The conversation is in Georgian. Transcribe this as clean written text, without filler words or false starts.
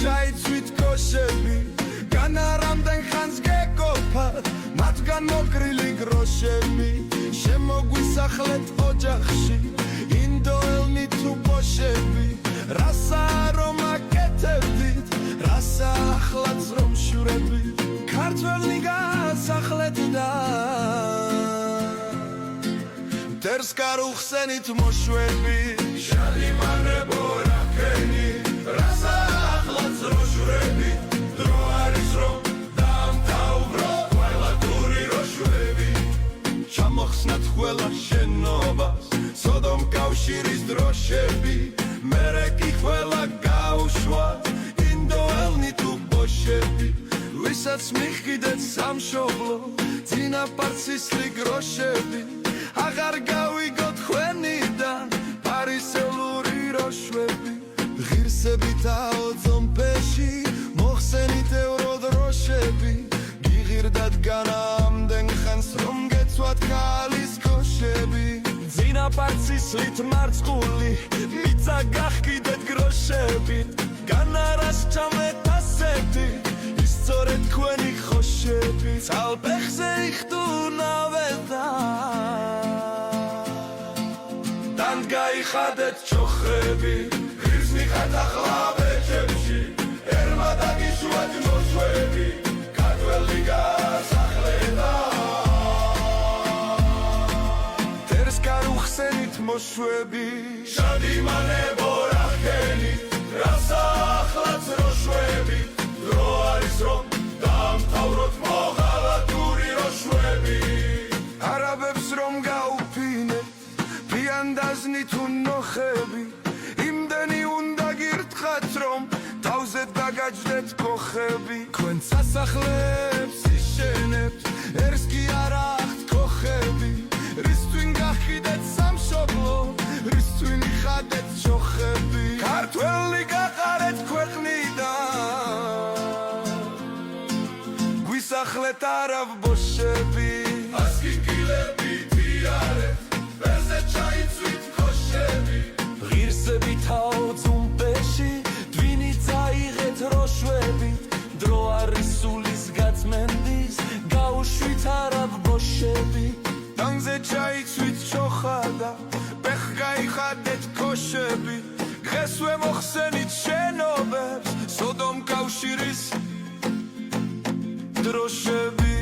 ჩაიცვით კოშები განარამდენ ხანს გეკოფა მათგან მოკრილი გროშები შემოგვისახლეთ ოჯახში ინდოელნი თუ ბოშები რასა რომ აკეთებდით რასა ახლაც რომ შურებით ქართველნი გასახლეთ და დერს გარუხსენით მოშვები შალიმანებო რაქენი რასა ახლაც რომ შურებით დრო არის რომ დამთავრო ყველა დური რო შურები ჩამოხსნათ ყველა შენობას სოდომ კავშირის დროშები მერე კი ყველა გაუშვა ინდოელნი თუ ბოშები ვისაც მიხიდეთ სამშობლო წინაპარცისლი გროშები აღარ გავიგოთ ხვენიდან პარისელური როშვები ღირსებითაო ძომფეში მოხსენით ევრო დროშები გიღირდათ განამდენ ხანს რომ გეცვათ ქალის კოშები წინაპარცისლით მარწყული მიწა გახკიდეთ გროშებით განარას ჩამეთ ასეთი ისწორეთ თქვენი ხოშები ცალფეხზე იხტუნავდა გაიხადეთ ჩოხრები ღირს მიხართ ახლა ბეჭებში ერმა დაგიშვათ მოშვები ქართველი გასახლედა დერს გარუხსენით მოშვები შადიმანებო რახელი რასა ახლაც როშვები დრო არის რომ დამთავროთ მოღალატური როშვები არაბებს რომ გაუფინეთ ანდაზნი თუ ნოხები იმდენი უნდა გირთხათ რომ თავზე დაგაჯდეთ კოხები თქვენ სასახლეებს იშენებთ ერს კი არ აქვთ კოხები რისთვინ გახიდეთ სამშობლო რისთვინ იხადეთ ჩოხები ქართველი გაყარეთ ქვეყნიდან გვისახლეთ არავ ბოშები ასკიკილები თიარეთ ჩაიცვით კოშები ღირსებითაო ძუმპეში დვინი წაიღეთ როშვები დრო არის სულის გაწმენდის გაუშვით არავ ბოშები ტანზე ჩაიცვით ჩოხადა პეხ გაიხადეთ კოშები დღესვე მოხსენით შენობებს სოდომ კავშირის დროშები